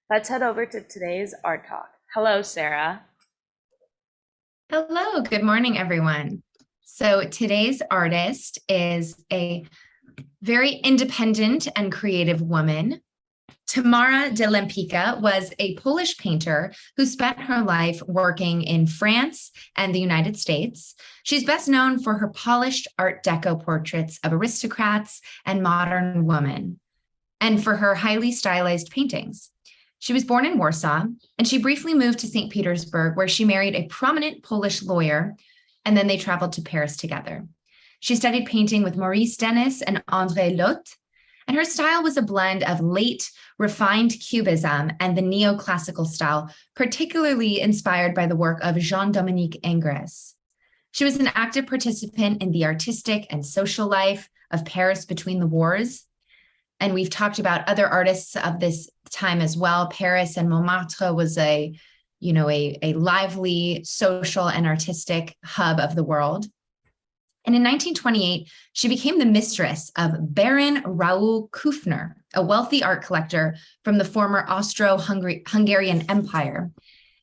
Let's head over to today's Art Talk. Hello, Sarah. Hello, good morning, everyone. So today's artist is a very independent and creative woman. Tamara de Lempicka was a Polish painter who spent her life working in France and the United States. She's best known for her polished Art Deco portraits of aristocrats and modern women, and for her highly stylized paintings. She was born in Warsaw, and she briefly moved to St. Petersburg, where she married a prominent Polish lawyer, and then they traveled to Paris together. She studied painting with Maurice Denis and André Lotte, and her style was a blend of late, refined cubism and the neoclassical style, particularly inspired by the work of Jean-Dominique Ingres. She was an active participant in the artistic and social life of Paris between the wars. And we've talked about other artists of this time as well. Paris and Montmartre was a lively social and artistic hub of the world. And in 1928, she became the mistress of Baron Raoul Kufner, a wealthy art collector from the former Austro-Hungarian Empire.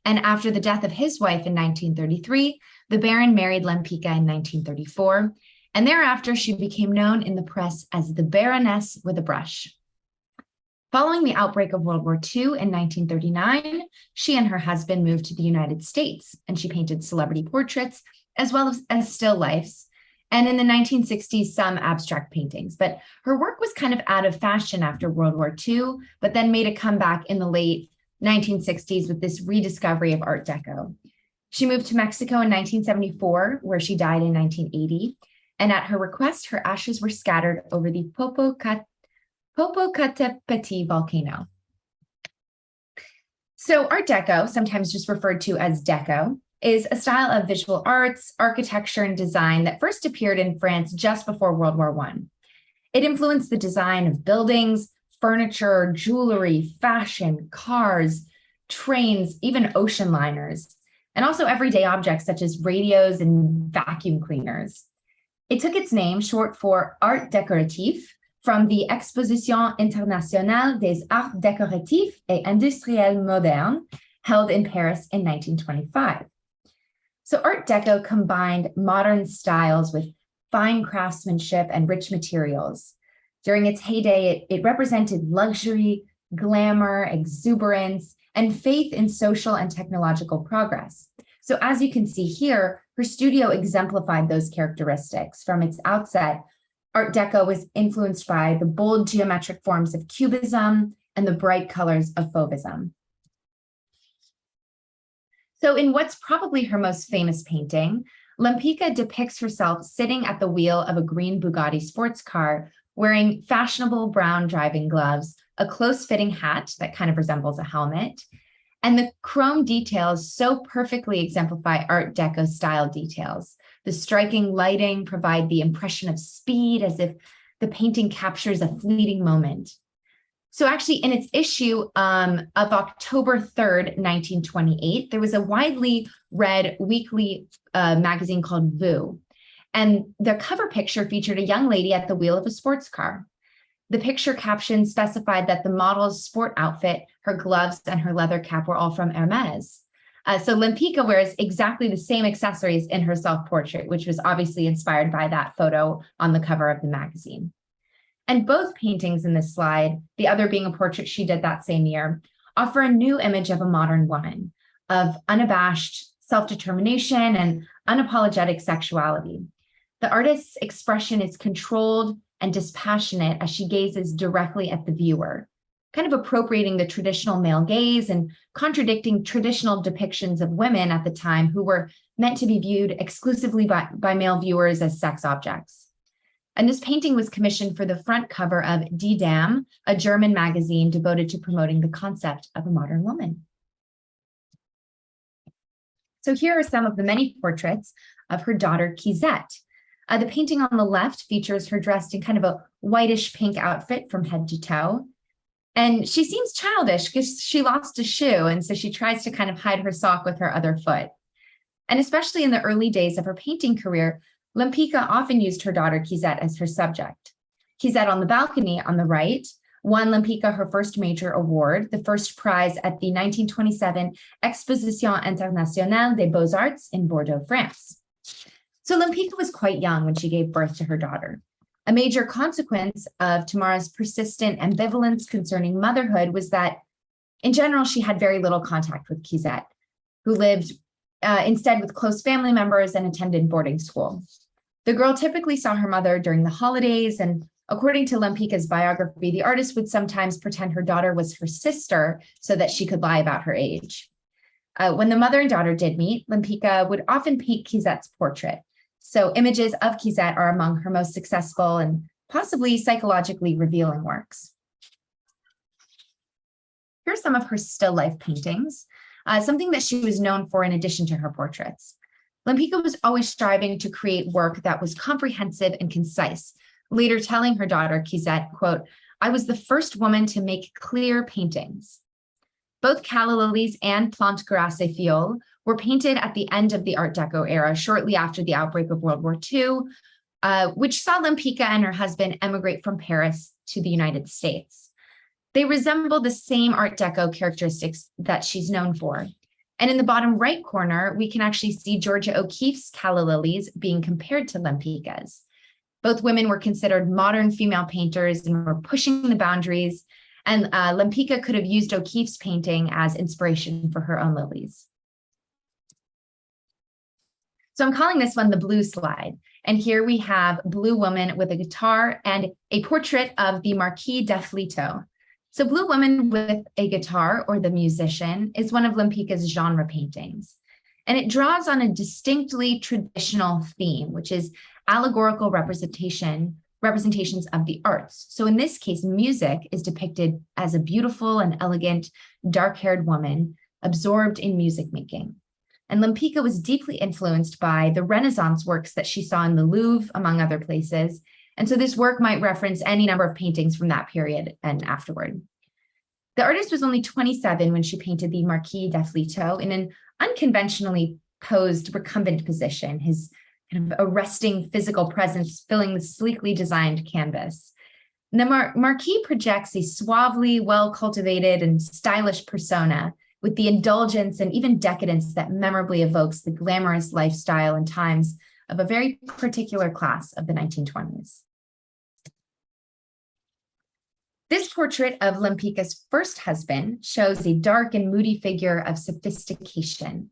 And after the death of his wife in 1933, the Baron married Lempicka in 1934. And thereafter, she became known in the press as the Baroness with a brush. Following the outbreak of World War II in 1939, she and her husband moved to the United States, and she painted celebrity portraits as well as still lifes, and in the 1960s, some abstract paintings. But her work was kind of out of fashion after World War II, but then made a comeback in the late 1960s with this rediscovery of Art Deco. She moved to Mexico in 1974, where she died in 1980. And at her request, her ashes were scattered over the Popocatépetl volcano. So Art Deco, sometimes just referred to as Deco, is a style of visual arts, architecture, and design that first appeared in France just before World War I. It influenced the design of buildings, furniture, jewelry, fashion, cars, trains, even ocean liners, and also everyday objects such as radios and vacuum cleaners. It took its name, short for Art Décoratif, from the Exposition Internationale des Arts Décoratifs et Industriels Modernes, held in Paris in 1925. So Art Deco combined modern styles with fine craftsmanship and rich materials. During its heyday, it represented luxury, glamour, exuberance, and faith in social and technological progress. So as you can see here, her studio exemplified those characteristics. From its outset, Art Deco was influenced by the bold geometric forms of cubism and the bright colors of fauvism. So in what's probably her most famous painting, Lempicka depicts herself sitting at the wheel of a green Bugatti sports car, wearing fashionable brown driving gloves, a close-fitting hat that kind of resembles a helmet, and the chrome details so perfectly exemplify Art Deco style details. The striking lighting provide the impression of speed, as if the painting captures a fleeting moment. So actually, in its issue of October 3rd, 1928, there was a widely read weekly magazine called Vue. And the cover picture featured a young lady at the wheel of a sports car. The picture caption specified that the model's sport outfit, her gloves, and her leather cap were all from Hermes. So Lempicka wears exactly the same accessories in her self-portrait, which was obviously inspired by that photo on the cover of the magazine. And both paintings in this slide, the other being a portrait she did that same year, offer a new image of a modern woman, of unabashed self-determination and unapologetic sexuality. The artist's expression is controlled and dispassionate as she gazes directly at the viewer, kind of appropriating the traditional male gaze and contradicting traditional depictions of women at the time who were meant to be viewed exclusively by male viewers as sex objects. And this painting was commissioned for the front cover of Die Dame, a German magazine devoted to promoting the concept of a modern woman. So here are some of the many portraits of her daughter, Kizette. The painting on the left features her dressed in kind of a whitish pink outfit from head to toe. And she seems childish because she lost a shoe, and so she tries to kind of hide her sock with her other foot. And especially in the early days of her painting career, Lempicka often used her daughter Kizette as her subject. Kizette on the balcony on the right won Lempicka her first major award, the first prize at the 1927 Exposition Internationale des Beaux-Arts in Bordeaux, France. So Lempicka was quite young when she gave birth to her daughter. A major consequence of Tamara's persistent ambivalence concerning motherhood was that, in general, she had very little contact with Kizet, who lived instead with close family members and attended boarding school. The girl typically saw her mother during the holidays, and according to Lempicka's biography, the artist would sometimes pretend her daughter was her sister so that she could lie about her age. When the mother and daughter did meet, Lempicka would often paint Kizet's portrait. So images of Kizet are among her most successful and possibly psychologically revealing works. Here are some of her still life paintings, something that she was known for in addition to her portraits. Lempicka was always striving to create work that was comprehensive and concise, later telling her daughter, Kizet, quote, "I was the first woman to make clear paintings." Both calla lilies and plante grasse fiole were painted at the end of the Art Deco era, shortly after the outbreak of World War II, which saw Lempicka and her husband emigrate from Paris to the United States. They resemble the same Art Deco characteristics that she's known for. And in the bottom right corner, we can actually see Georgia O'Keeffe's calla lilies being compared to Lempicka's. Both women were considered modern female painters and were pushing the boundaries, and Lempicka could have used O'Keeffe's painting as inspiration for her own lilies. So I'm calling this one the blue slide. And here we have Blue Woman with a guitar and a portrait of the Marquis d'Afflito. So Blue Woman with a guitar, or the musician, is one of Lempicka's genre paintings. And it draws on a distinctly traditional theme, which is allegorical representations of the arts. So in this case, music is depicted as a beautiful and elegant, dark-haired woman absorbed in music making. And Lempicka was deeply influenced by the Renaissance works that she saw in the Louvre, among other places. And so this work might reference any number of paintings from that period and afterward. The artist was only 27 when she painted the Marquis d'Afflito in an unconventionally posed recumbent position, his kind of arresting physical presence filling the sleekly designed canvas. And the Marquis projects a suavely well-cultivated and stylish persona with the indulgence and even decadence that memorably evokes the glamorous lifestyle and times of a very particular class of the 1920s. This portrait of Lempicka's first husband shows a dark and moody figure of sophistication.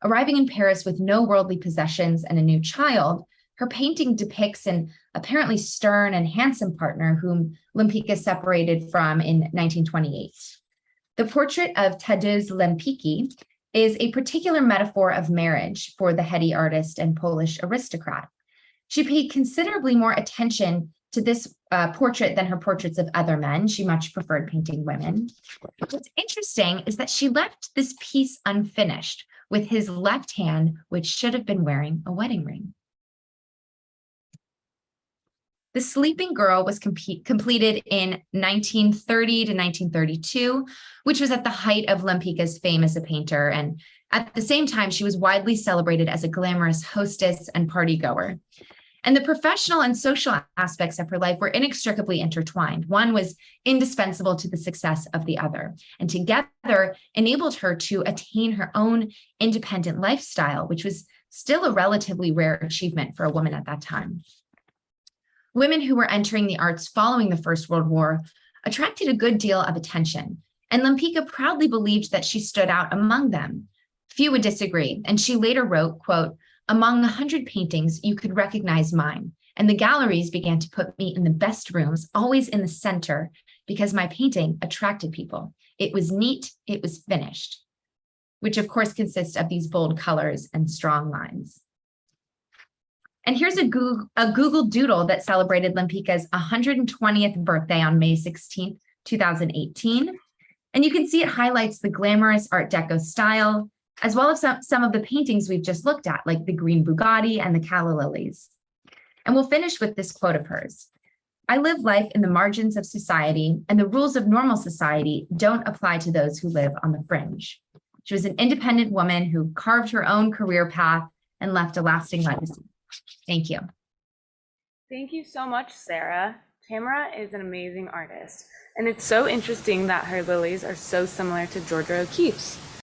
Arriving in Paris with no worldly possessions and a new child, her painting depicts an apparently stern and handsome partner whom Lempicka separated from in 1928. The portrait of Tadeusz Lempicki is a particular metaphor of marriage for the heady artist and Polish aristocrat. She paid considerably more attention to this portrait than her portraits of other men. She much preferred painting women. What's interesting is that she left this piece unfinished with his left hand, which should have been wearing a wedding ring. The Sleeping Girl was completed in 1930 to 1932, which was at the height of Lempicka's fame as a painter. And at the same time, she was widely celebrated as a glamorous hostess and party goer. And the professional and social aspects of her life were inextricably intertwined. One was indispensable to the success of the other, and together enabled her to attain her own independent lifestyle, which was still a relatively rare achievement for a woman at that time. Women who were entering the arts following the First World War attracted a good deal of attention, and Lempicka proudly believed that she stood out among them. Few would disagree, and she later wrote, quote, "Among 100 paintings, you could recognize mine, and the galleries began to put me in the best rooms, always in the center, because my painting attracted people. It was neat, it was finished," which of course consists of these bold colors and strong lines. And here's a Google Doodle that celebrated Lempicka's 120th birthday on May 16th, 2018. And you can see it highlights the glamorous Art Deco style, as well as some of the paintings we've just looked at, like the green Bugatti and the calla lilies. And we'll finish with this quote of hers. "I live life in the margins of society, and the rules of normal society don't apply to those who live on the fringe." She was an independent woman who carved her own career path and left a lasting legacy. Thank you. Thank you so much, Sarah. Tamara is an amazing artist, and it's so interesting that her lilies are so similar to Georgia O'Keeffe's.